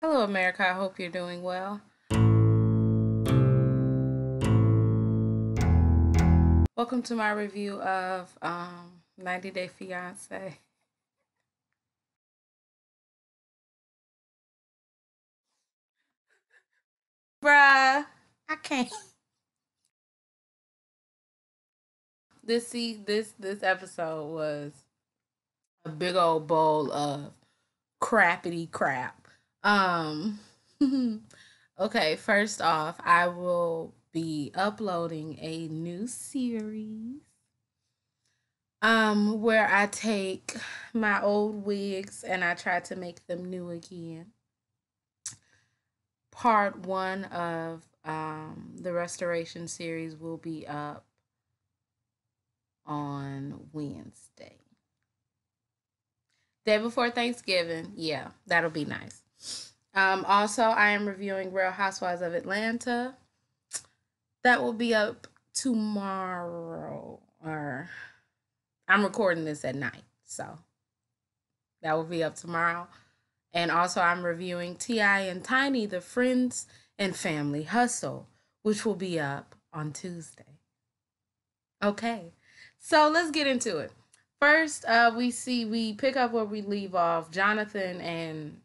Hello, America. I hope you're doing well. Welcome to my review of 90 Day Fiance. Bruh, I can't. This episode was a big old bowl of crappity crap. Um, okay, first off, I will be uploading a new series where I take my old wigs and I try to make them new again. Part one of the restoration series will be up on Wednesday. Day before Thanksgiving. Yeah, that'll be nice. Also, I am reviewing Real Housewives of Atlanta. That will be up tomorrow. Or I'm recording this at night, so that will be up tomorrow. And also, I'm reviewing T.I. and Tiny, the Friends and Family Hustle, which will be up on Tuesday. Okay, so let's get into it. First, we pick up where we leave off. Jonathan and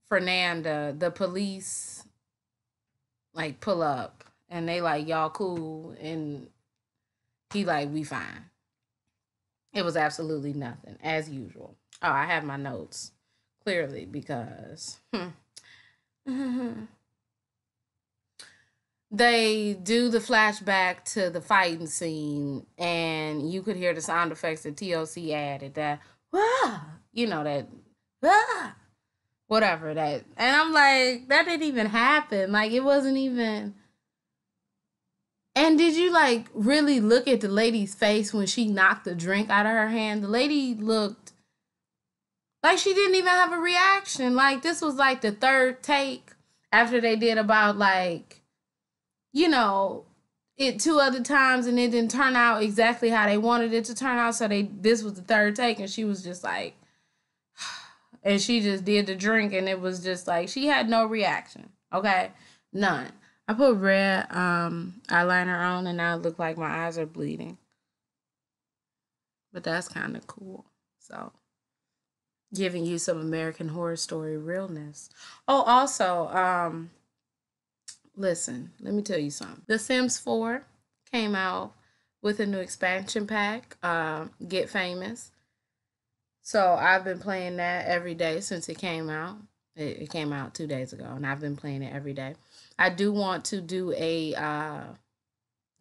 Fernanda, the police, like pull up, and they like y'all cool, and he like we fine. It was absolutely nothing as usual. Oh, I have my notes clearly because they do the flashback to the fighting scene, and you could hear the sound effects that TLC added. That you know that whatever that, and I'm like, that didn't even happen. Like it wasn't even. And did you like really look at the lady's face when she knocked the drink out of her hand? The lady looked like she didn't even have a reaction. Like this was like the third take after they did about like, you know, it two other times and it didn't turn out exactly how they wanted it to turn out. So this was the third take and she was just like and she just did the drink and it was just like she had no reaction. Okay? None. I put red eyeliner on and now it look like my eyes are bleeding. But that's kind of cool. So giving you some American Horror Story realness. Oh, also, listen, let me tell you something. The Sims 4 came out with a new expansion pack, Get Famous. So I've been playing that every day since it came out. It came out 2 days ago, and I've been playing it every day. I do want to do a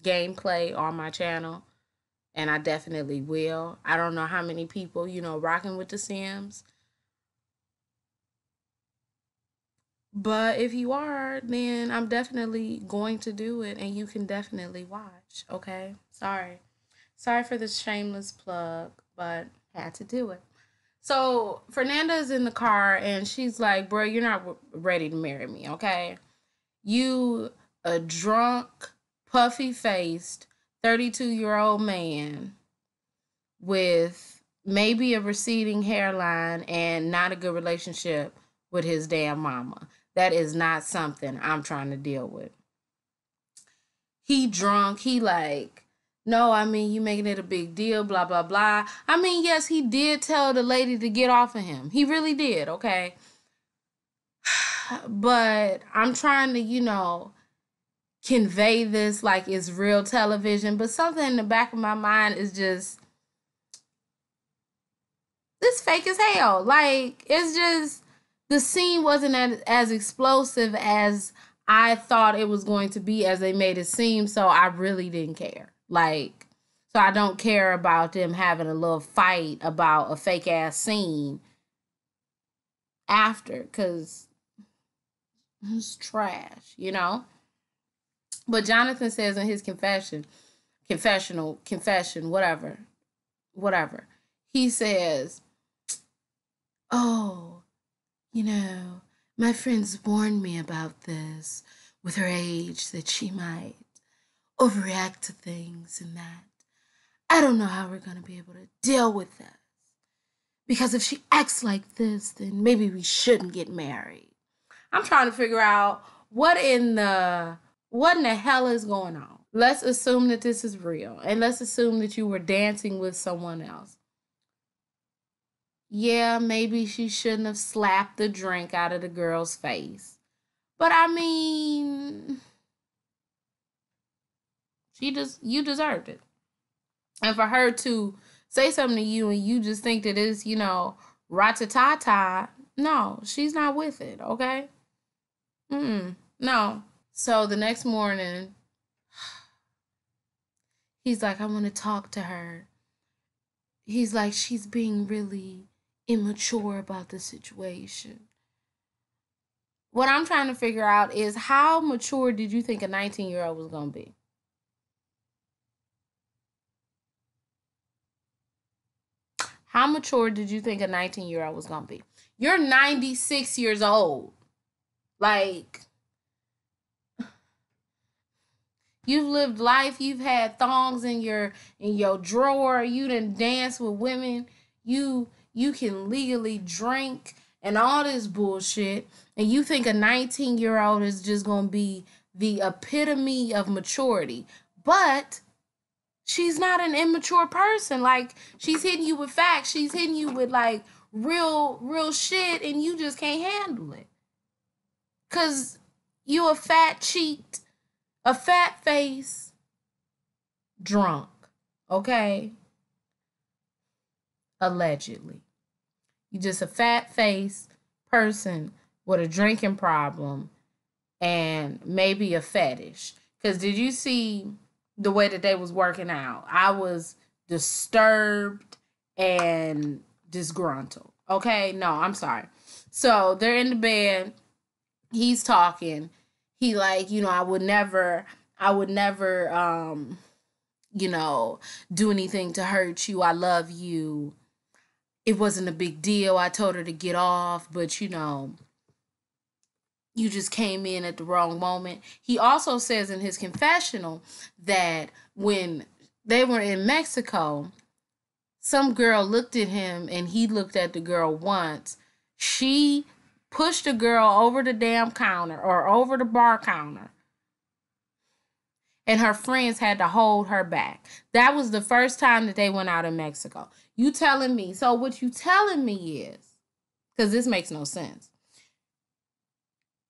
gameplay on my channel, and I definitely will. I don't know how many people, rocking with The Sims. But if you are, then I'm definitely going to do it and you can definitely watch, okay? Sorry. Sorry for this shameless plug, but had to do it. So Fernanda is in the car and she's like, bro, you're not ready to marry me, okay? You a drunk, puffy faced 32-year-old man with maybe a receding hairline and not a good relationship with his damn mama. That is not something I'm trying to deal with. He drunk, he like, no, I mean, you making it a big deal, blah, blah, blah. I mean, yes, he did tell the lady to get off of him. He really did, okay? But I'm trying to, convey this like it's real television. But something in the back of my mind is just, this fake as hell. Like, it's just, the scene wasn't as explosive as I thought it was going to be as they made it seem, so I really didn't care. Like, so I don't care about them having a little fight about a fake ass scene after, because it's trash. But Jonathan says in his confession, whatever. He says, oh, my friends warned me about this with her age, that she might overreact to things and that. I don't know how we're going to be able to deal with this. Because if she acts like this, then maybe we shouldn't get married. I'm trying to figure out what in the hell is going on. Let's assume that this is real, and let's assume that you were dancing with someone else. Yeah, maybe she shouldn't have slapped the drink out of the girl's face. But I mean, you deserved it. And for her to say something to you and you just think that it's, ratatata, no, she's not with it, okay? No. So the next morning, he's like, I want to talk to her. He's like, she's being really immature about the situation. What I'm trying to figure out is how mature did you think a 19-year-old was going to be? How mature did you think a 19-year-old was going to be? You're 96 years old. Like, you've lived life. You've had thongs in your drawer. You done dance with women. You can legally drink and all this bullshit. And you think a 19-year-old is just going to be the epitome of maturity. But she's not an immature person. Like, she's hitting you with facts. She's hitting you with, like, real shit, and you just can't handle it. Because you a fat cheeked, a fat face drunk, okay? Allegedly. You just a fat face person with a drinking problem and maybe a fetish. Because did you see the way that they was working out? I was disturbed and disgruntled. Okay? No, I'm sorry. So they're in the bed. He's talking. He like, I would never, do anything to hurt you. I love you. It wasn't a big deal. I told her to get off, but you just came in at the wrong moment. He also says in his confessional that when they were in Mexico, some girl looked at him and he looked at the girl once. She pushed the girl over the damn counter or over the bar counter. And her friends had to hold her back. That was the first time that they went out in Mexico. You telling me. So what you telling me is, because this makes no sense.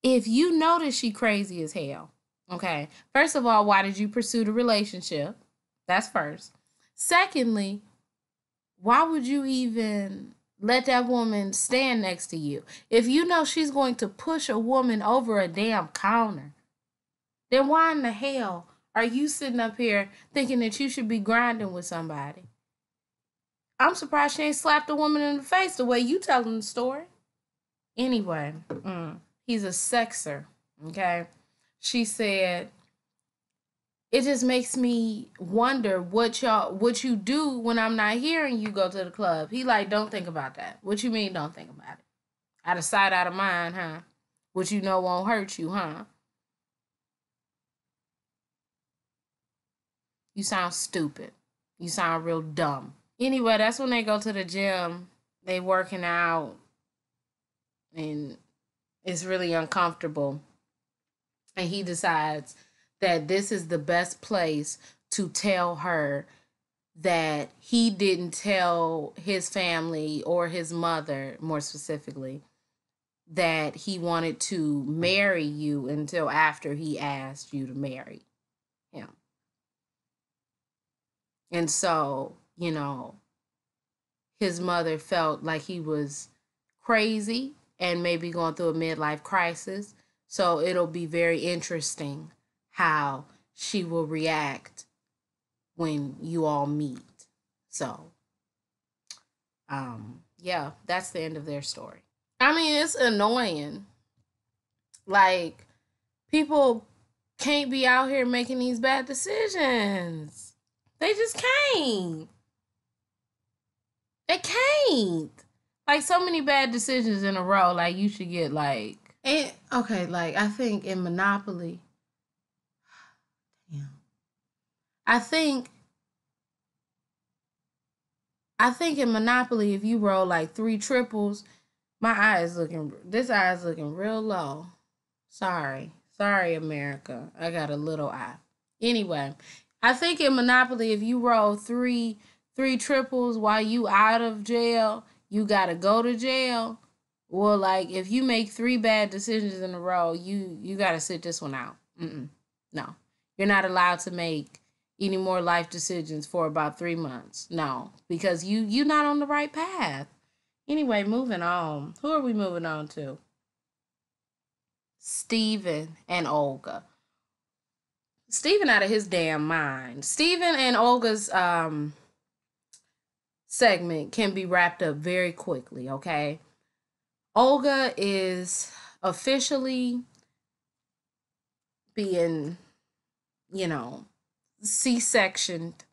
If you notice she crazy as hell, okay, first of all, why did you pursue the relationship? That's first. Secondly, why would you even let that woman stand next to you? If you know she's going to push a woman over a damn counter, then why in the hell are you sitting up here thinking that you should be grinding with somebody? I'm surprised she ain't slapped a woman in the face the way you telling the story. Anyway, he's a sexer, okay? She said, it just makes me wonder what you do when I'm not here and you go to the club. He like, don't think about that. What you mean don't think about it? Out of sight, out of mind, huh? What you know won't hurt you, huh? You sound stupid. You sound real dumb. Anyway, that's when they go to the gym. They working out. And it's really uncomfortable. And he decides that this is the best place to tell her that he didn't tell his family or his mother, more specifically, that he wanted to marry you until after he asked you to marry him. And so, his mother felt like he was crazy and maybe going through a midlife crisis. So it'll be very interesting how she will react when you all meet. So, yeah, that's the end of their story. I mean, it's annoying. Like, people can't be out here making these bad decisions. They just can't. They can't. Like, so many bad decisions in a row. Like, you should get, like... okay, like, I think in Monopoly... Damn. I think in Monopoly, if you roll, like, 3 triples, This eye is looking real low. Sorry. Sorry, America. I got a little eye. Anyway, I think in Monopoly, if you roll three triples while you out of jail, you gotta go to jail. Well, like if you make 3 bad decisions in a row, you gotta sit this one out. No, you're not allowed to make any more life decisions for about 3 months. No, because you not on the right path. Anyway, moving on. Who are we moving on to? Steven and Olga. Steven out of his damn mind. Steven and Olga's segment can be wrapped up very quickly, okay? Olga is officially being, C-sectioned,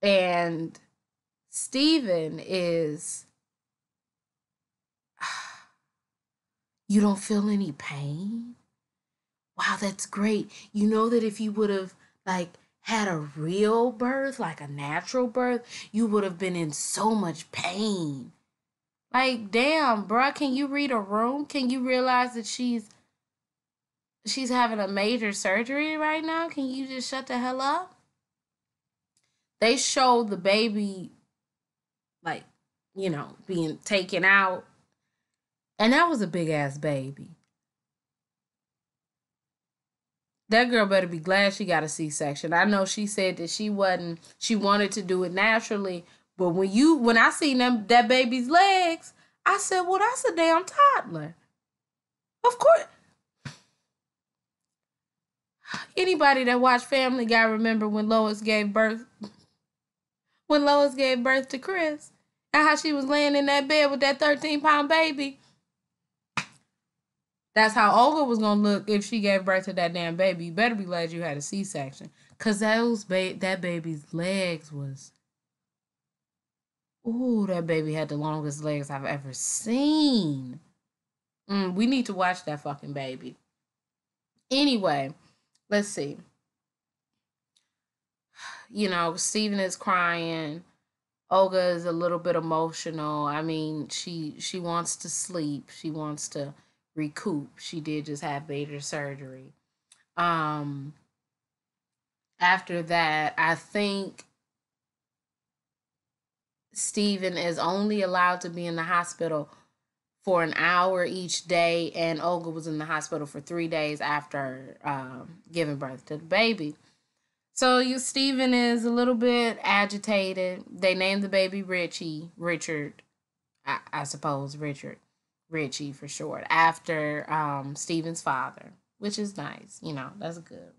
and Steven is, you don't feel any pain? Wow, that's great. You know that if you would have, like, had a real birth, like a natural birth, you would have been in so much pain. Like, damn, bruh, can you read a room? Can you realize that she's having a major surgery right now? Can you just shut the hell up? They showed the baby, like, being taken out. And that was a big ass baby. That girl better be glad she got a C-section. I know she said that she wanted to do it naturally. But when I seen that baby's legs, I said, well, that's a damn toddler. Of course. Anybody that watched Family Guy remember when Lois gave birth to Chris and how she was laying in that bed with that 13-pound baby. That's how Olga was gonna look if she gave birth to that damn baby. You better be glad you had a C-section, cause that baby's legs was. Ooh, that baby had the longest legs I've ever seen. We need to watch that fucking baby. Anyway, let's see. Steven is crying. Olga is a little bit emotional. I mean, she wants to sleep. She wants to recoup. She did just have major surgery. After that, I think Steven is only allowed to be in the hospital for an hour each day, and Olga was in the hospital for 3 days after giving birth to the baby. So Steven is a little bit agitated. They named the baby Richard, I suppose Richie for short, after Steven's father, which is nice. That's good.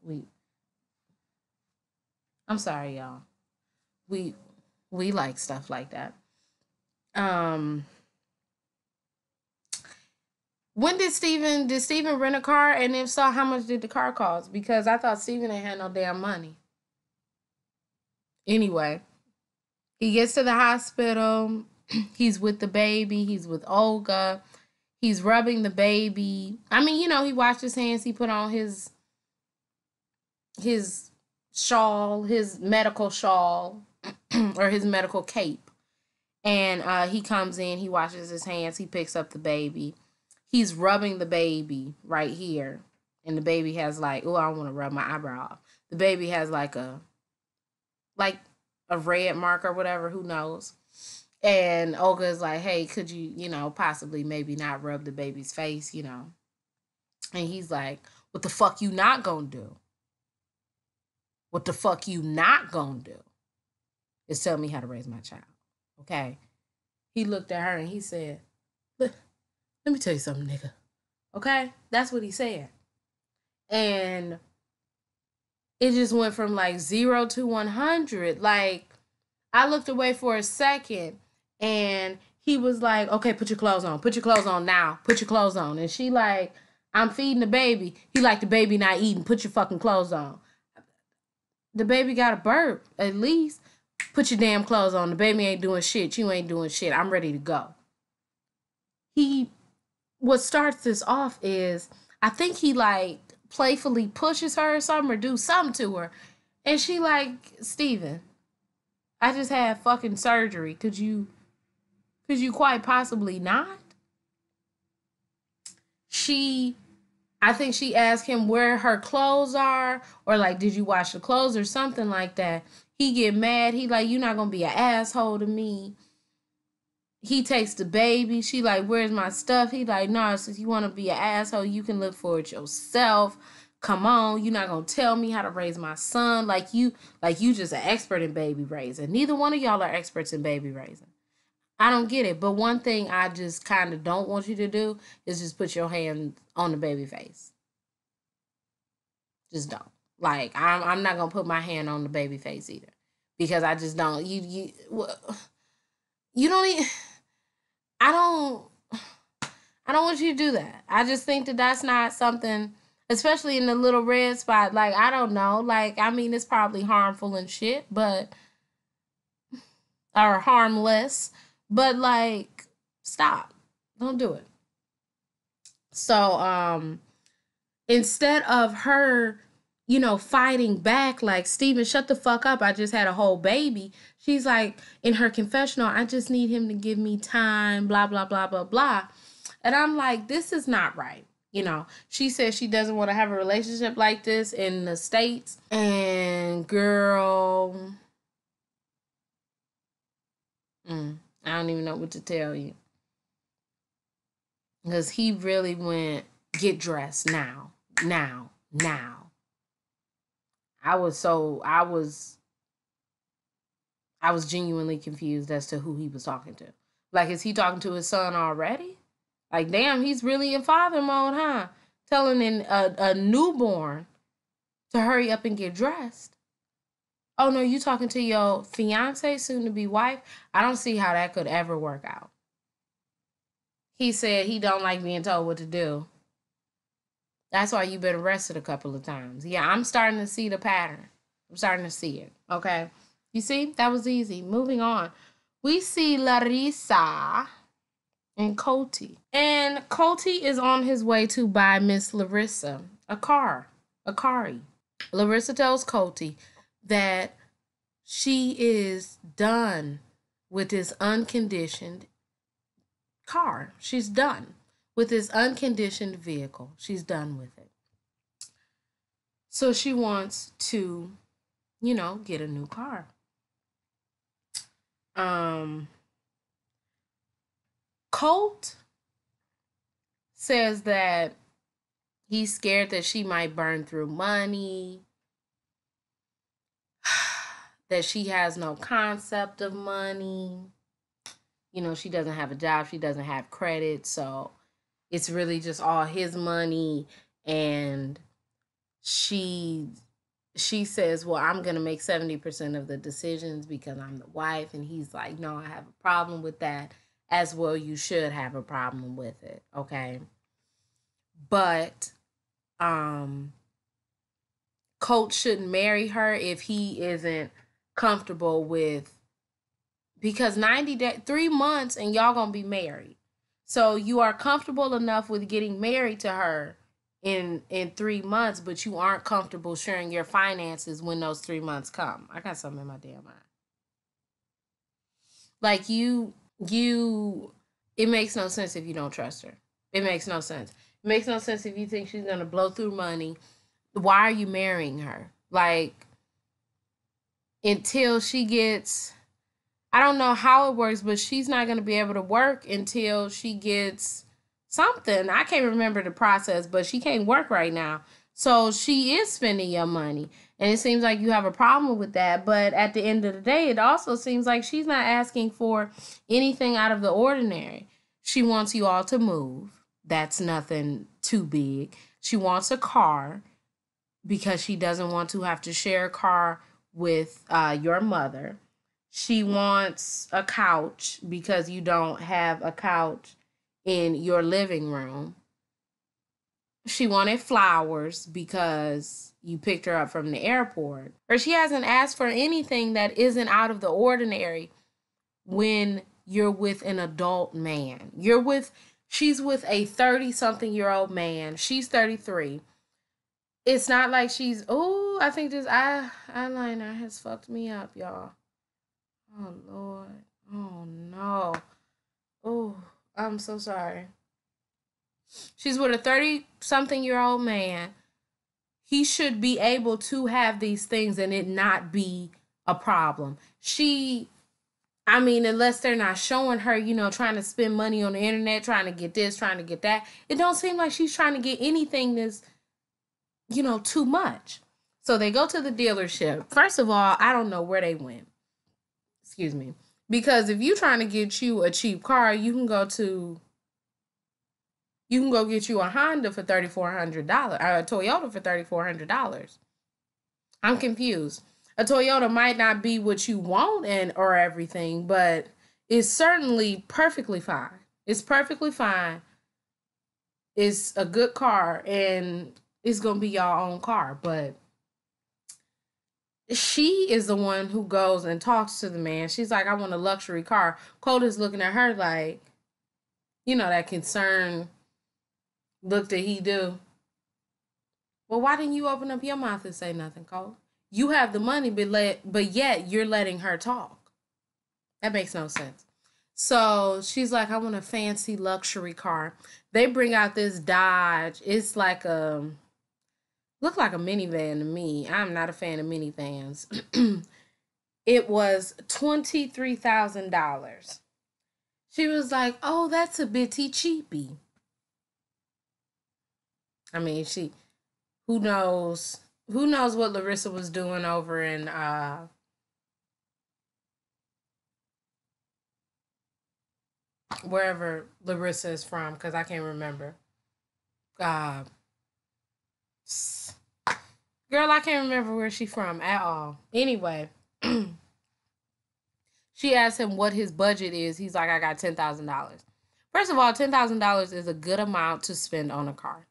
I'm sorry, y'all. We like stuff like that. When did Steven rent a car? And if so, how much did the car cost? Because I thought Steven ain't had no damn money. Anyway, he gets to the hospital. He's with the baby. He's with Olga. He's rubbing the baby. I mean, he washed his hands. He put on his shawl, his medical shawl, or his medical cape. And he comes in. He washes his hands. He picks up the baby. He's rubbing the baby right here. And the baby has like, oh, I don't want to rub my eyebrow off. The baby has like a red mark or whatever, who knows. And Olga is like, hey, could you, possibly maybe not rub the baby's face, And he's like, what the fuck you not gonna do? What the fuck you not gonna do is tell me how to raise my child, okay? He looked at her and he said, let me tell you something, nigga, okay? That's what he said. And it just went from like 0 to 100. Like, I looked away for a second and he was like, okay, put your clothes on. Put your clothes on now. Put your clothes on. And she like, I'm feeding the baby. He like, the baby not eating. Put your fucking clothes on. The baby got a burp, at least. Put your damn clothes on. The baby ain't doing shit. You ain't doing shit. I'm ready to go. What starts this off is, I think he like playfully pushes her or something, or do something to her. And she like, Steven, I just had fucking surgery. Could you Because you quite possibly not. I think she asked him where her clothes are, or like, did you wash the clothes or something like that. He get mad. He like, you're not going to be an asshole to me. He takes the baby. She like, where's my stuff? He like, no, since you want to be an asshole, you can look for it yourself. Come on, you're not going to tell me how to raise my son. Like you just an expert in baby raising. Neither one of y'all are experts in baby raising. I don't get it. But one thing I just kind of don't want you to do is just put your hand on the baby face. Just don't. Like, I'm not going to put my hand on the baby face either. Because I just don't. You don't even... I don't want you to do that. I just think that that's not something, especially in the little red spot. Like, I don't know. Like, I mean, it's probably harmful and shit, but... Or harmless. But, like, stop. Don't do it. So, instead of her, fighting back, like, Steven, shut the fuck up. I just had a whole baby. She's like, in her confessional, I just need him to give me time, blah, blah, blah, blah, blah. And I'm like, this is not right. She says she doesn't want to have a relationship like this in the States. And, girl... I don't even know what to tell you. Because he really went, get dressed now. I was genuinely confused as to who he was talking to. Like, is he talking to his son already? Like, damn, he's really in father mode, huh? Telling a newborn to hurry up and get dressed. Oh, no, you talking to your fiance, soon-to-be wife? I don't see how that could ever work out. He said he don't like being told what to do. That's why you've been arrested a couple of times. Yeah, I'm starting to see the pattern. I'm starting to see it, okay? You see? That was easy. Moving on. We see Larissa and Colt. And Colt is on his way to buy Miss Larissa a car. Larissa tells Colt that she is done with this unconditioned car. She's done with this unconditioned vehicle. She's done with it. So she wants to, get a new car. Colt says that he's scared that she might burn through money, that she has no concept of money. She doesn't have a job. She doesn't have credit. So it's really just all his money. And she says, well, I'm going to make 70% of the decisions because I'm the wife. And he's like, no, I have a problem with that. As well, you should have a problem with it. Okay. But, Colt shouldn't marry her if he isn't comfortable with, because 3 months and y'all gonna be married. So you are comfortable enough with getting married to her in 3 months, but you aren't comfortable sharing your finances when those 3 months come. I got something in my damn mind. Like it makes no sense if you don't trust her. It makes no sense. It makes no sense if you think she's gonna blow through money. Why are you marrying her? Like, until she gets, I don't know how it works, but she's not going to be able to work until she gets something. I can't remember the process, but she can't work right now. So she is spending your money. And it seems like you have a problem with that. But at the end of the day, it also seems like she's not asking for anything out of the ordinary. She wants you all to move. That's nothing too big. She wants a car because she doesn't want to have to share a car with your mother. She wants a couch because you don't have a couch in your living room. She wanted flowers because you picked her up from the airport. Or she hasn't asked for anything that isn't out of the ordinary when you're with an adult man. She's with a 30-something-year-old man. She's 33. It's not like she's, I think this eyeliner has fucked me up, y'all. Oh, Lord. Oh, no. Oh, I'm so sorry. She's with a 30-something-year-old man. He should be able to have these things and it not be a problem. I mean, unless they're not showing her, trying to spend money on the internet, trying to get this, trying to get that. It don't seem like she's trying to get anything that's, too much. So they go to the dealership. First of all, I don't know where they went. Excuse me. Because if you're trying to get you a cheap car, you can go get you a Honda for $3,400, or a Toyota for $3,400. I'm confused. A Toyota might not be what you want and or everything, but it's certainly perfectly fine. It's perfectly fine. It's a good car and it's gonna be y'all own car. But she is the one who goes and talks to the man. She's like, I want a luxury car. Colt is looking at her like, that concerned look that he do. Well, why didn't you open up your mouth and say nothing, Colt? You have the money, but yet you're letting her talk. That makes no sense. So she's like, I want a fancy luxury car. They bring out this Dodge. It's like look like a minivan to me. I'm not a fan of minivans. It was $23,000. She was like, oh, that's a bitty cheapy. I mean, who knows? Who knows what Larissa was doing over in wherever Larissa is from, because I can't remember. Uh, Girl, I can't remember where she's from at all. Anyway, she asked him what his budget is. He's like, I got $10,000. First of all, $10,000 is a good amount to spend on a car.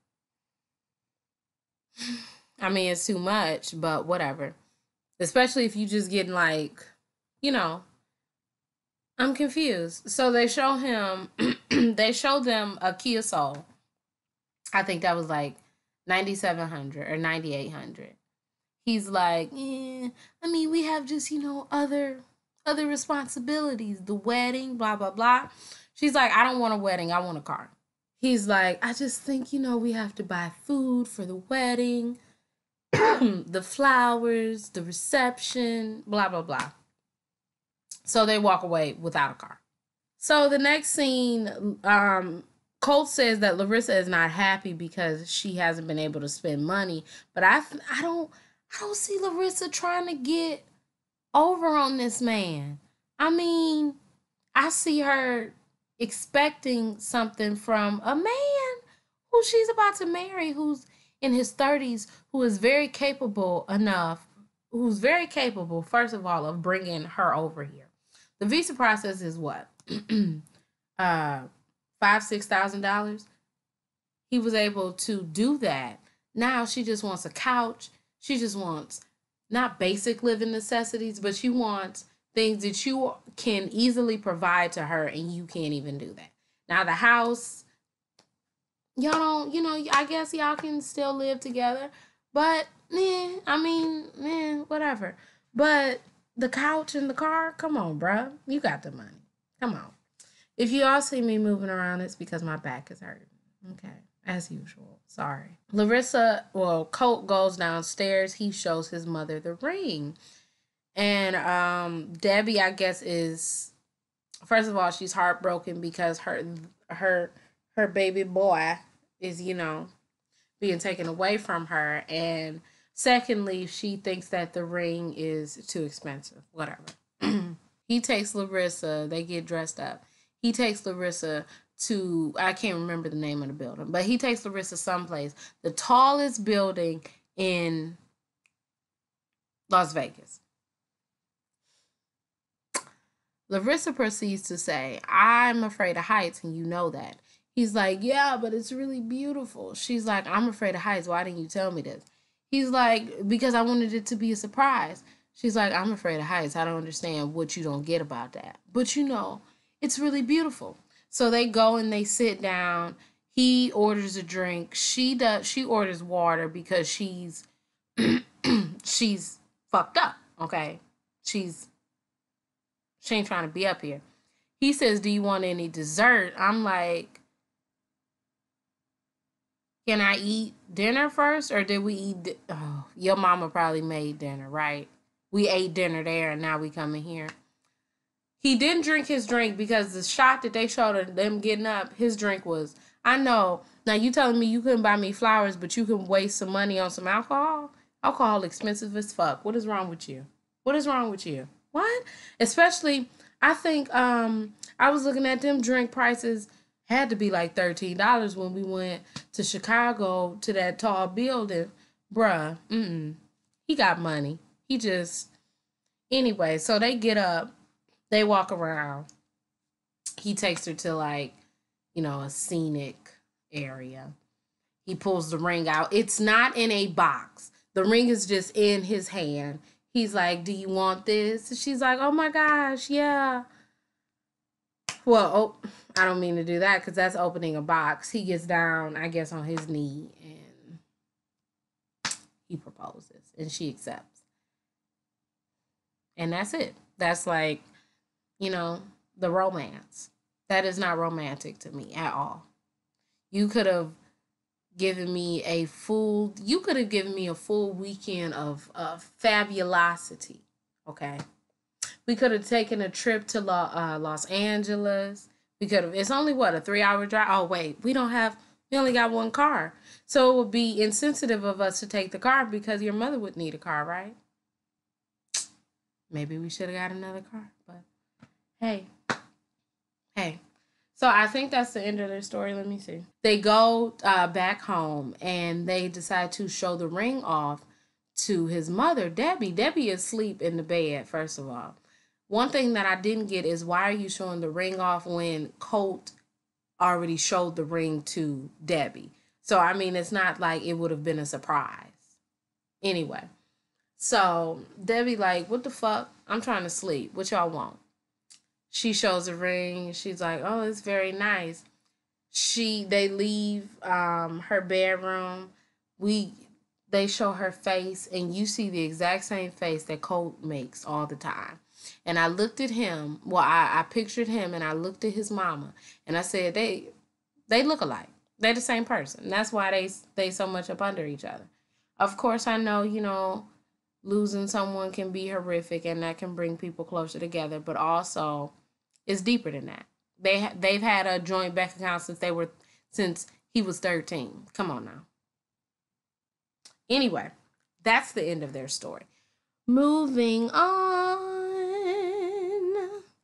I mean, it's too much, but whatever. Especially if you just getting like, you know, I'm confused. So they show him, they show them a Kia Soul. I think that was like 9,700 or 9,800. He's like, I mean, we have just, other responsibilities, the wedding, blah, blah, blah. She's like, I don't want a wedding. I want a car. He's like, I just think, we have to buy food for the wedding, the flowers, the reception, blah, blah, blah. So they walk away without a car. So the next scene, Colt says that Larissa is not happy because she hasn't been able to spend money. But I don't see Larissa trying to get over on this man. I mean, I see her expecting something from a man who she's about to marry, who's in his 30s, who's very capable, first of all, of bringing her over here. The visa process is what? $5,000-$6,000. He was able to do that. Now she just wants a couch. She just wants not basic living necessities, but she wants things that you can easily provide to her, and you can't even do that. Now the house, y'all don't, I guess y'all can still live together, but whatever. But the couch and the car, come on, bruh. You got the money. Come on. If you all see me moving around, it's because my back is hurting. Okay. As usual. Sorry. Colt goes downstairs. He shows his mother the ring. And Debbie, I guess, is, first of all, she's heartbroken because her baby boy is, being taken away from her. And secondly, she thinks that the ring is too expensive. Whatever. He takes Larissa, they get dressed up. He takes Larissa to, I can't remember the name of the building, but he takes Larissa someplace, the tallest building in Las Vegas. Larissa proceeds to say, I'm afraid of heights, and you know that. He's like, yeah, but it's really beautiful. She's like, I'm afraid of heights. Why didn't you tell me this? He's like, because I wanted it to be a surprise. She's like, I'm afraid of heights. I don't understand what you don't get about that. But it's really beautiful. So they go and they sit down. He orders a drink. She orders water because she's fucked up. Okay. She ain't trying to be up here. He says, do you want any dessert? I'm like, can I eat dinner first, or did we eat? Oh, your mama probably made dinner, right? We ate dinner there, and now we coming here. He didn't drink his drink because the shot that they showed of them getting up, his drink was, I know. Now you telling me you couldn't buy me flowers, but you can waste some money on some alcohol? Alcohol expensive as fuck. What is wrong with you? What is wrong with you? What? Especially, I think I was looking at them drink prices had to be like $13 when we went to Chicago to that tall building. Bruh, he got money. He just anyway, so they get up, they walk around. He takes her to like, a scenic area. He pulls the ring out. It's not in a box. The ring is just in his hand. He's like, do you want this? She's like, oh my gosh, yeah. Well, I don't mean to do that because that's opening a box. He gets down, I guess, on his knee and he proposes and she accepts. And that's it. That's like, the romance. That is not romantic to me at all. You could have given me a full weekend of fabulosity. Okay. We could have taken a trip to Los Angeles. We could have, it's only what, a 3-hour drive? Oh, wait, we only got one car. So it would be insensitive of us to take the car because your mother would need a car, right? Maybe we should have got another car, but hey. So I think that's the end of their story. Let me see. They go back home and they decide to show the ring off to his mother, Debbie. Debbie is asleep in the bed, first of all. One thing that I didn't get is why are you showing the ring off when Colt already showed the ring to Debbie? So, I mean, it's not like it would have been a surprise. Anyway, so Debbie like, what the fuck? I'm trying to sleep. What y'all want? She shows the ring. She's like, oh, it's very nice. They leave her bedroom. They show her face, and you see the exact same face that Colt makes all the time. And I looked at him. Well, I pictured him, and I looked at his mama, and I said they look alike. They're the same person. That's why they so much up under each other. Of course, I know losing someone can be horrific, and that can bring people closer together. But also, it's deeper than that. They've had a joint bank account since he was 13. Come on now. Anyway, that's the end of their story. Moving on.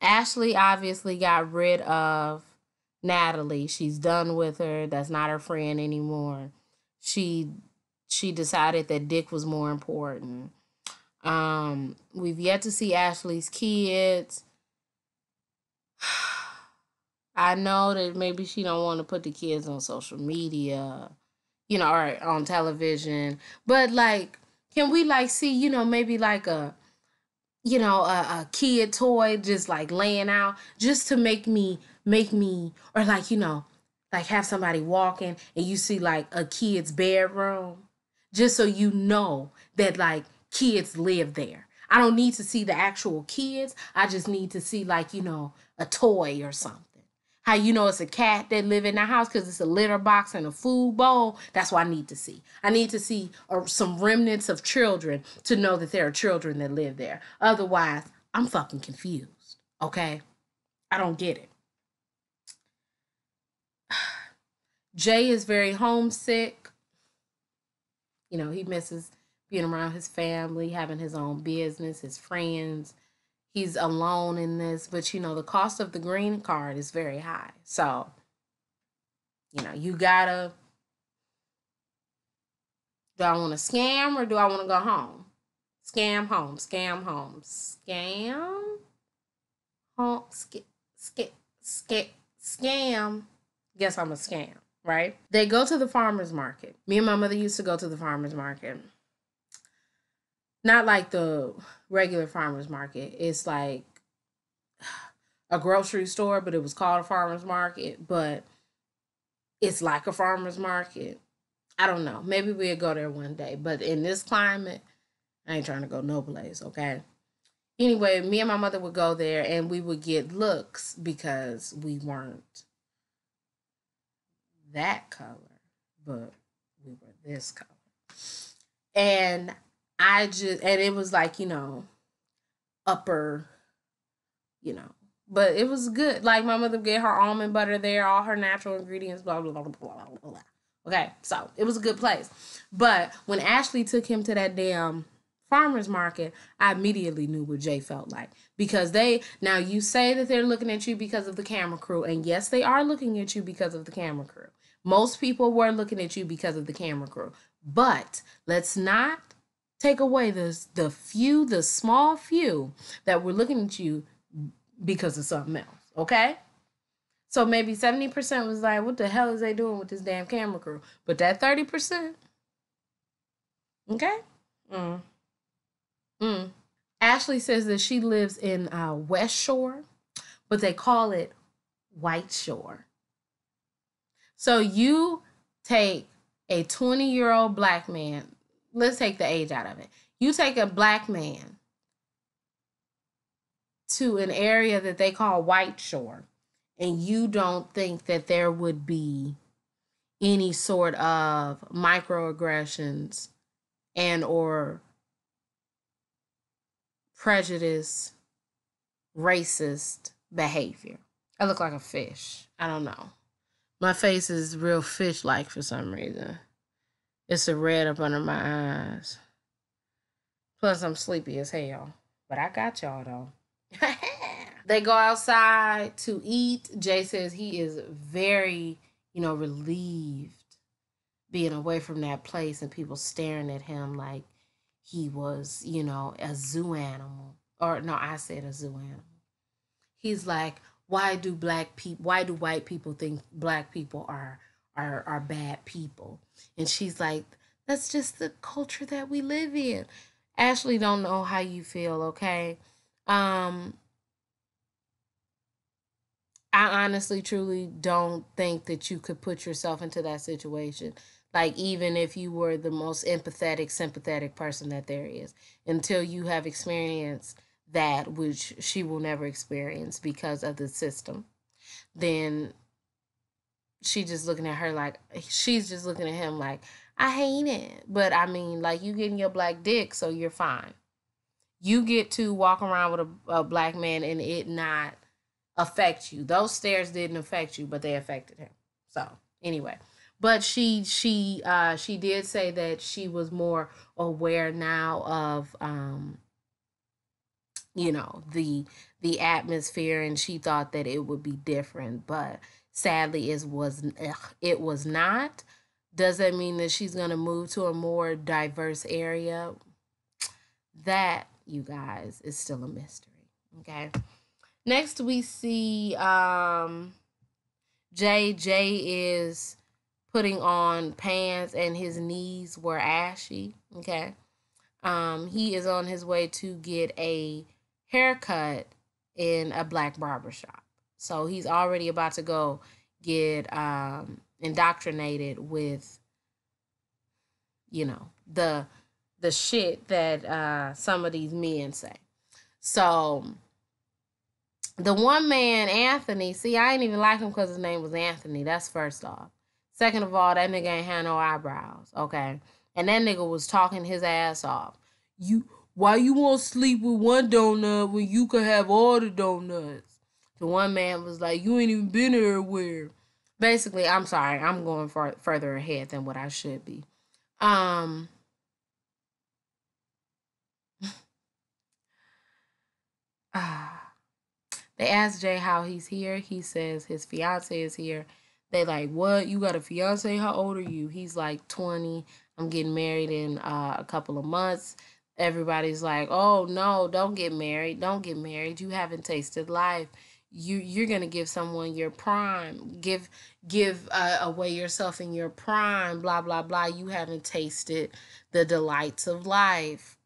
Ashley obviously got rid of Natalie. She's done with her. That's not her friend anymore. She decided that Dick was more important. We've yet to see Ashley's kids. I know that maybe she don't want to put the kids on social media, or on television. But like, can we like see, maybe like a kid toy just like laying out just to make me, or like, like have somebody walking and you see like a kid's bedroom, just so you know that like kids live there. I don't need to see the actual kids. I just need to see like, a toy or something. How it's a cat that live in the house because it's a litter box and a food bowl. That's what I need to see. I need to see some remnants of children to know that there are children that live there. Otherwise, I'm fucking confused. Okay? I don't get it. Jay is very homesick. He misses being around his family, having his own business, his friends. He's alone in this, but the cost of the green card is very high. So, you gotta, do I want to scam or do I want to go home? Scam home, scam home, scam home, scam. Guess I'm a scam, right? They go to the farmer's market. Me and my mother used to go to the farmer's market. Not like the regular farmer's market. It's like a grocery store, but it was called a farmer's market. But it's like a farmer's market. I don't know. Maybe we'll go there one day. But in this climate, I ain't trying to go no place, okay? Anyway, me and my mother would go there and we would get looks because we weren't that color, but we were this color. And and it was like, upper, but it was good. Like my mother would get her almond butter there, all her natural ingredients, blah, blah, blah, blah, blah, blah. Okay, so it was a good place. But when Ashley took him to that damn farmer's market, I immediately knew what Jay felt like. Because now you say that they're looking at you because of the camera crew, and yes, they are looking at you because of the camera crew. Most people were looking at you because of the camera crew. But let's not take away the small few that were looking at you because of something else, okay? So maybe 70% was like, what the hell is they doing with this damn camera crew? But that 30%, okay? Ashley says that she lives in West Shore, but they call it White Shore. So you take a 20-year-old black man, let's take the age out of it. You take a black man to an area that they call White Shore, and you don't think that there would be any sort of microaggressions and or prejudice, racist behavior. I look like a fish. I don't know. My face is real fish-like for some reason. It's a red up under my eyes. Plus, I'm sleepy as hell. But I got y'all, though. They go outside to eat. Jay says he is very, relieved being away from that place and people staring at him like he was, a zoo animal. Or, no, I said a zoo animal. He's like, why do white people think black people are bad people? And she's like, that's just the culture that we live in. Ashley don't know how you feel, okay? I honestly, truly don't think that you could put yourself into that situation. Like, even if you were the most empathetic, sympathetic person that there is, until you have experienced that, which she will never experience because of the system, then she's just looking at him like, I hate it. But I mean, like, you getting your black dick, so you're fine. You get to walk around with a black man and it not affect you. Those stares didn't affect you, but they affected him. So anyway, but she did say that she was more aware now of the atmosphere, and she thought that it would be different, but sadly it was not. Does that mean that she's gonna move to a more diverse area? That, you guys, is still a mystery. Okay. Next, we see Jay. Jay is putting on pants and his knees were ashy. Okay. He is on his way to get a haircut in a black barbershop. So he's already about to go get indoctrinated with, the shit that some of these men say. So the one man, Anthony, see, I ain't even like him because his name was Anthony. That's first off. Second of all, that nigga ain't had no eyebrows, okay? And that nigga was talking his ass off. Why you want to sleep with one donut when you could have all the donuts? The one man was like, you ain't even been everywhere. Basically, I'm sorry, I'm going further ahead than what I should be. They asked Jay how he's here. He says his fiance is here. They like, what? You got a fiance? How old are you? He's like 20. I'm getting married in a couple of months. Everybody's like, oh no, don't get married. Don't get married. You haven't tasted life. You're gonna give someone your prime. Give away yourself in your prime. Blah blah blah. You haven't tasted the delights of life.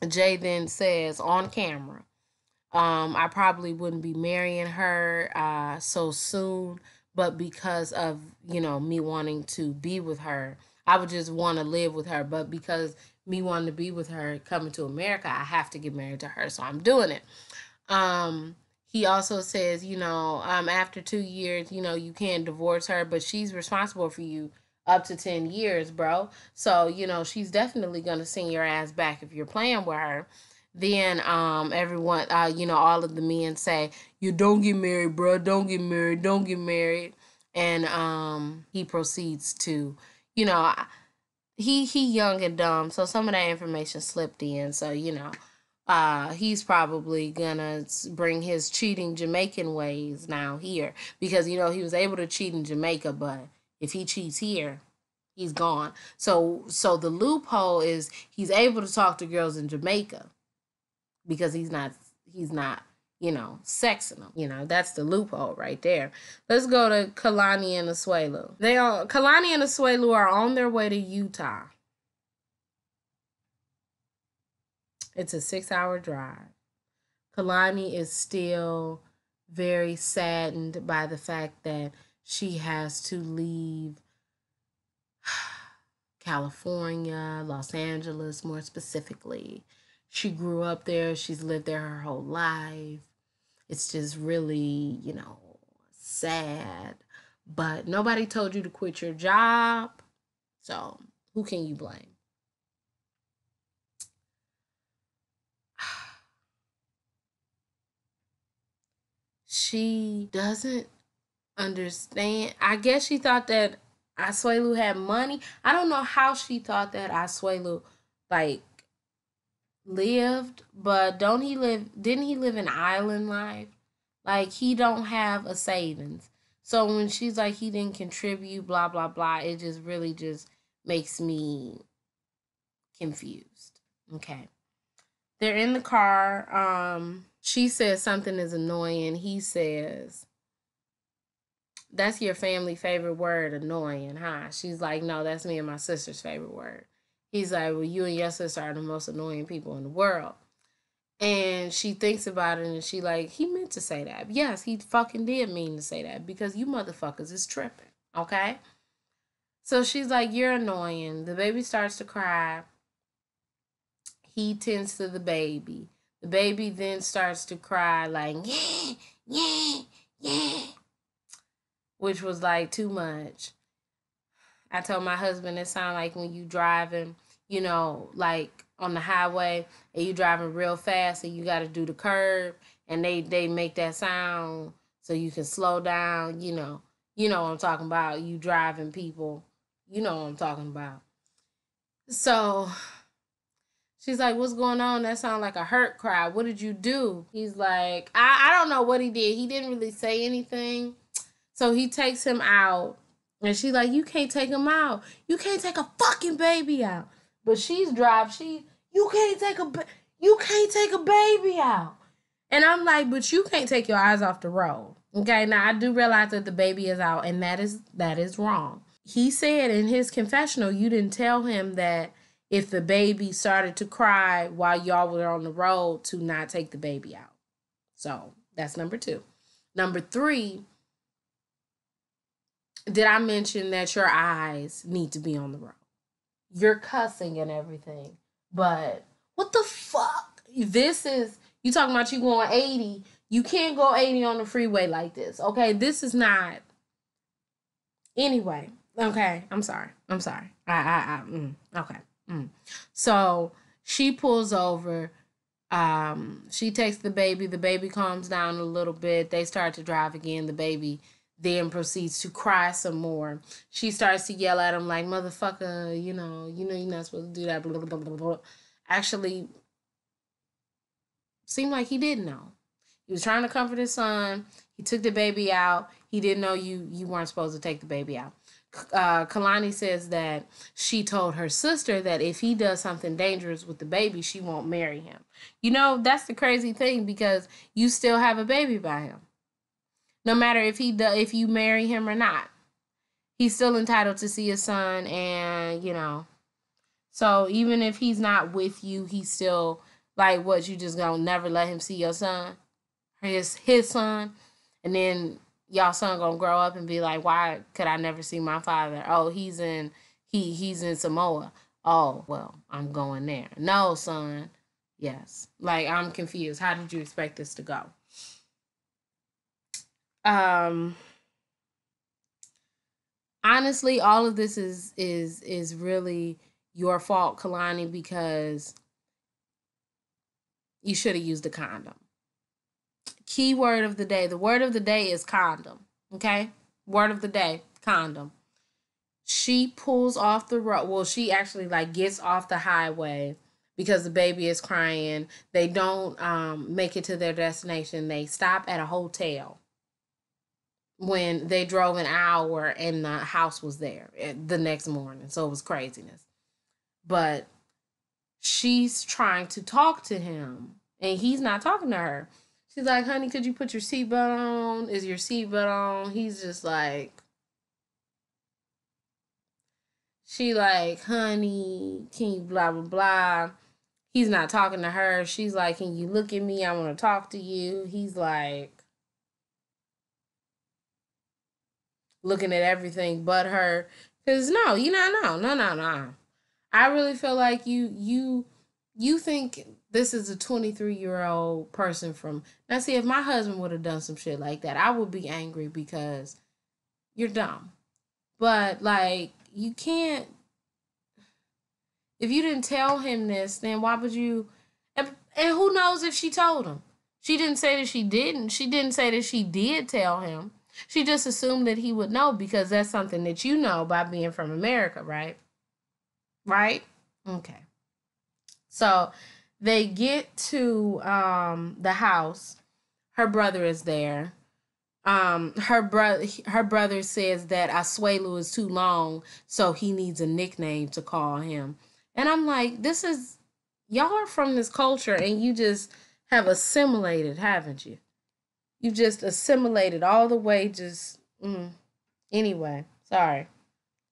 Jay then says on camera, I probably wouldn't be marrying her so soon, but because of, me wanting to be with her, I would just want to live with her. But because me wanting to be with her, coming to America, I have to get married to her. So I'm doing it. He also says, after 2 years, you can't divorce her, but she's responsible for you up to 10 years, bro. So, she's definitely going to send your ass back if you're playing with her. Then everyone, all of the men say, you don't get married, bro. Don't get married. Don't get married. And he proceeds to, you know, he young and dumb, so some of that information slipped in. So, he's probably gonna bring his cheating Jamaican ways now here, because he was able to cheat in Jamaica, but if he cheats here, he's gone. So the loophole is he's able to talk to girls in Jamaica because he's not sexing them. That's the loophole right there. Let's go to Kalani and Asuelu. Kalani and Asuelu are on their way to Utah. It's a 6-hour drive. Kalani is still very saddened by the fact that she has to leave California, Los Angeles more specifically. She grew up there. She's lived there her whole life. It's just really, sad. But nobody told you to quit your job. So who can you blame? She doesn't understand. I guess she thought that Asuelu had money. I don't know how she thought that Asuelu lived, but didn't he live an island life? He don't have a savings. So when she's like he didn't contribute, blah blah blah, it just really just makes me confused. Okay. They're in the car. She says something is annoying. He says, that's your family favorite word, annoying, huh? She's like, no, that's me and my sister's favorite word. He's like, well, you and your sister are the most annoying people in the world. And she thinks about it and she like, he meant to say that. Yes, he fucking did mean to say that because you motherfuckers is tripping, okay? So she's like, you're annoying. The baby starts to cry. He tends to the baby. The baby then starts to cry like, yeah, yeah, yeah, which was like too much. I told my husband it sounded like when you driving, like on the highway and you driving real fast and you got to do the curve and they make that sound so you can slow down, You know what I'm talking about. You driving people, you know what I'm talking about. So she's like, what's going on? That sounds like a hurt cry. What did you do? He's like, I don't know what he did. He didn't really say anything. So he takes him out. And she's like, you can't take him out. You can't take a fucking baby out. But she's driving. You can't take a baby out. And I'm like, but you can't take your eyes off the road. Okay, now I do realize that the baby is out, and that is wrong. He said in his confessional, you didn't tell him that if the baby started to cry while y'all were on the road to not take the baby out. So that's number 2. Number 3, did I mention that your eyes need to be on the road? You're cussing and everything, but what the fuck? This is, you talking about you going 80. You can't go 80 on the freeway like this, okay? This is not. Anyway, okay, I'm sorry. Okay. So she pulls over. She takes the baby calms down a little bit. They start to drive again. The baby then proceeds to cry some more. She starts to yell at him like, motherfucker, you're not supposed to do that, blah, blah, blah, blah. Actually, seemed like he didn't know. He was trying to comfort his son. He took the baby out. He didn't know you weren't supposed to take the baby out. Kalani says that she told her sister that if he does something dangerous with the baby, she won't marry him. That's the crazy thing, because you still have a baby by him. No matter if you marry him or not, he's still entitled to see his son, and so even if he's not with you, he's still like, what, you just gonna never let him see your son, his son, and then y'all son gonna grow up and be like, why could I never see my father? Oh, he's in Samoa. Oh, well, I'm going there. No, son. Yes. Like, I'm confused. How did you expect this to go? Um Honestly, all of this is really your fault, Kalani, because you should have used a condom. Key word of the day. The word of the day is condom. Okay? Word of the day, condom. She pulls off the road. Well, she actually like gets off the highway because the baby is crying. They don't make it to their destination. They stop at a hotel when they drove an hour and the house was there the next morning. So it was craziness. But she's trying to talk to him and he's not talking to her. She's like, honey, could you put your seatbelt on? Is your seatbelt on? He's just like, she like, honey, can you blah, blah, blah. He's not talking to her. She's like, can you look at me? I want to talk to you. He's like, looking at everything but her. Because no, no. I really feel like you think this is a 23-year-old person from now. See, if my husband would have done some shit like that, I would be angry because you're dumb. But like, you can't. If you didn't tell him this, then why would you? And who knows if she told him? She didn't say that she didn't. She didn't say that she did tell him. She just assumed that he would know because that's something that you know by being from America, right? Right? Okay. So they get to the house. Her brother is there. Her brother says that Asuelu is too long, so he needs a nickname to call him. And I'm like, this is y'all are from this culture and you just have assimilated, haven't you? You just assimilated all the way. Just anyway. Sorry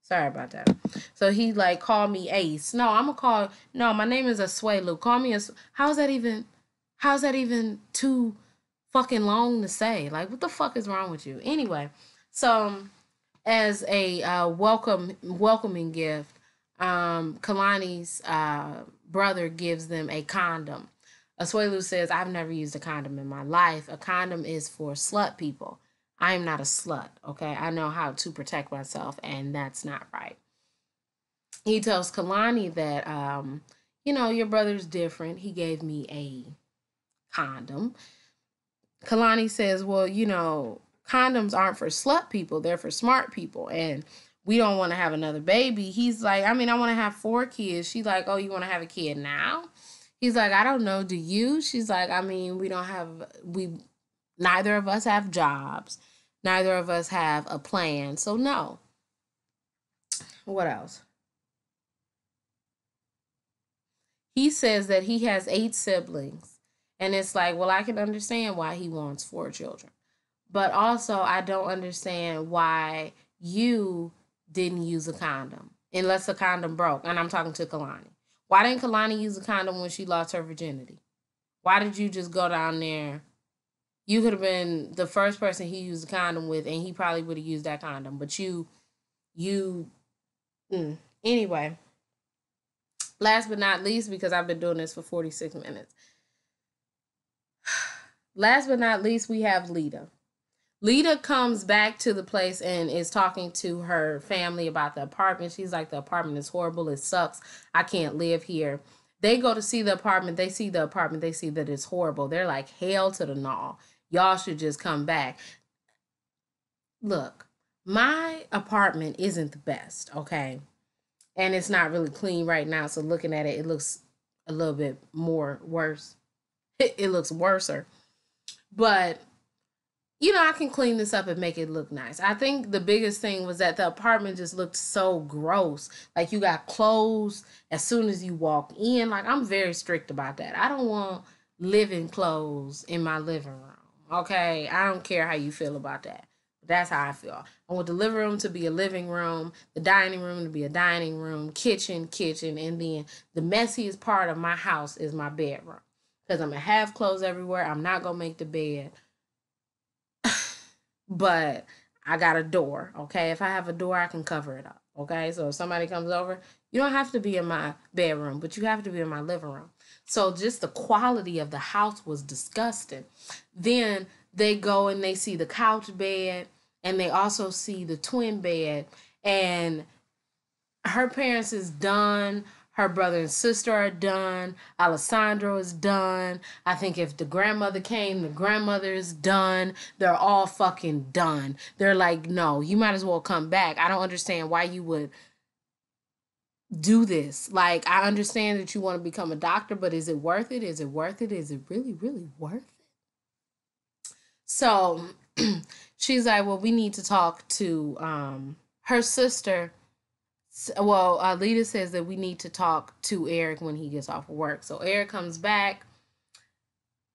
about that. So he like called me Ace. No, I'm gonna call. No, my name is Asuelu. Call me as. How's that even? How's that even too fucking long to say? Like, what the fuck is wrong with you? Anyway, so as a welcoming gift, Kalani's brother gives them a condom. Asuelu says, I've never used a condom in my life. A condom is for slut people. I am not a slut, okay? I know how to protect myself, and that's not right. He tells Kalani that, your brother's different. He gave me a condom. Kalani says, well, condoms aren't for slut people. They're for smart people, and we don't want to have another baby. He's like, I want to have 4 kids. She's like, oh, you want to have a kid now? He's like, I don't know. Do you? She's like, neither of us have jobs. Neither of us have a plan. So no. What else? He says that he has 8 siblings. And it's like, well, I can understand why he wants 4 children. But also, I don't understand why you didn't use a condom. Unless the condom broke. And I'm talking to Kalani. Why didn't Kalani use a condom when she lost her virginity? Why did you just go down there? You could have been the first person he used a condom with, and he probably would have used that condom. But anyway. Last but not least, because I've been doing this for 46 minutes. Last but not least, we have Leida. Leida comes back to the place and is talking to her family about the apartment. She's like, the apartment is horrible. It sucks. I can't live here. They go to see the apartment. They see the apartment. They see that it's horrible. They're like, hell to the no. Y'all should just come back. Look, my apartment isn't the best, okay? And it's not really clean right now. So looking at it, it looks a little bit more worse. It looks worser. But I can clean this up and make it look nice. I think the biggest thing was that the apartment just looked so gross. Like, you got clothes as soon as you walk in. Like, I'm very strict about that. I don't want living clothes in my living room. Okay? I don't care how you feel about that. But that's how I feel. I want the living room to be a living room, the dining room to be a dining room, kitchen, and then the messiest part of my house is my bedroom. Because I'm going to have clothes everywhere. I'm not going to make the bed. but I got a door, okay? If I have a door, I can cover it up, okay? So if somebody comes over, you don't have to be in my bedroom, but you have to be in my living room. So just the quality of the house was disgusting. Then they go and they see the couch bed, and they also see the twin bed, and her parents is done. Her brother and sister are done. Alessandro is done. I think if the grandmother came, the grandmother is done. They're all fucking done. They're like, no, you might as well come back. I don't understand why you would do this. Like, I understand that you want to become a doctor, but is it worth it? Is it worth it? Is it really, really worth it? So she's like, well, we need to talk to her sister. Well, Lita says that we need to talk to Eric when he gets off of work. So Eric comes back.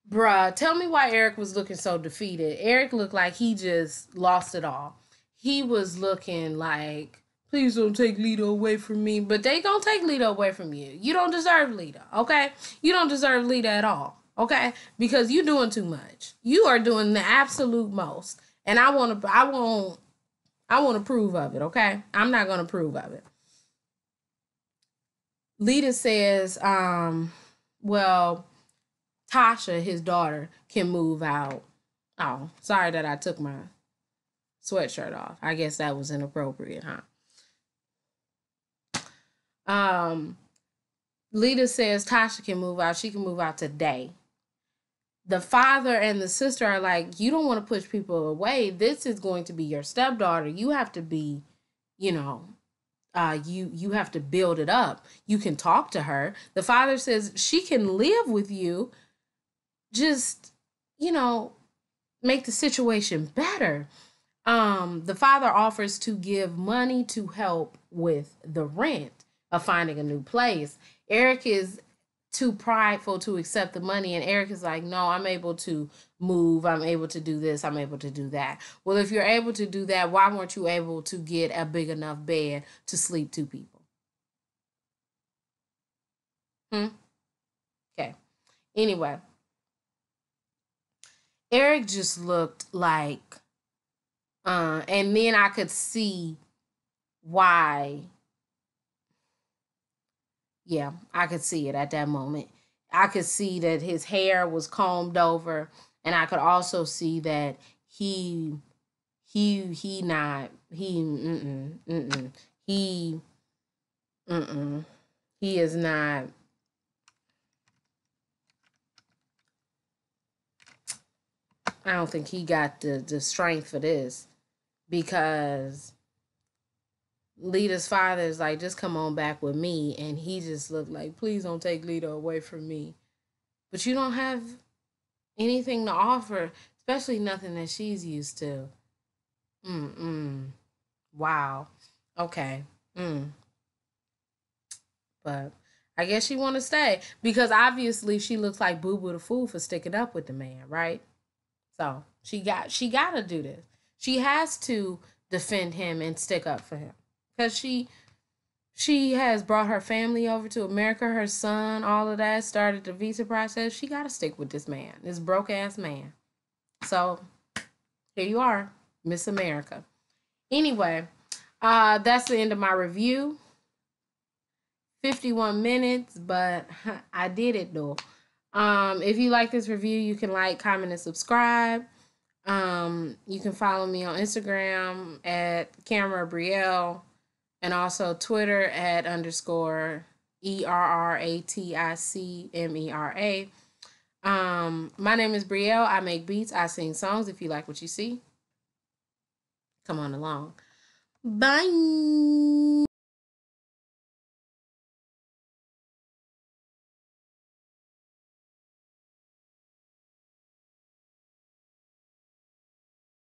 Bruh, tell me why Eric was looking so defeated. Eric looked like he just lost it all. He was looking like, please don't take Lita away from me. But they gonna take Lita away from you. You don't deserve Lita, okay? You don't deserve Lita at all, okay? Because you doing too much. You are doing the absolute most. And I won't approve of it, okay? I'm not gonna approve of it. Lita says, well, Tasha, his daughter, can move out. Oh, sorry that I took my sweatshirt off. I guess that was inappropriate, huh? Lita says Tasha can move out. She can move out today. The father and the sister are like, you don't want to push people away. This is going to be your stepdaughter. You have to be, you know, you have to build it up. You can talk to her. The father says she can live with you. Just, you know, make the situation better. The father offers to give money to help with the rent of finding a new place. Eric is too prideful to accept the money, and Eric is like, no, I'm able to move, I'm able to do this, I'm able to do that. Well, if you're able to do that, why weren't you able to get a big enough bed to sleep two people? Okay. Anyway, Eric just looked like and then I could see why. Yeah, I could see it at that moment. I could see that his hair was combed over, and I could also see that he he not he he he is not. I don't think he got the strength for this, because Lita's father is like, just come on back with me, and he just looked like, please don't take Lita away from me. But you don't have anything to offer, especially nothing that she's used to. Wow. Okay. But I guess she want to stay because obviously she looks like Boo Boo the fool for sticking up with the man, right? So she got to do this. She has to defend him and stick up for him because she has brought her family over to America, her son, all of that, started the visa process. She got to stick with this man, this broke ass man. So here you are, Miss America. Anyway, that's the end of my review. 51 minutes, but I did it though. If you like this review, you can like, comment, and subscribe. You can follow me on Instagram at Camera Brielle, and also Twitter at _ ERRATICMERA. My name is Brielle. I make beats. I sing songs. If you like what you see, come on along. Bye.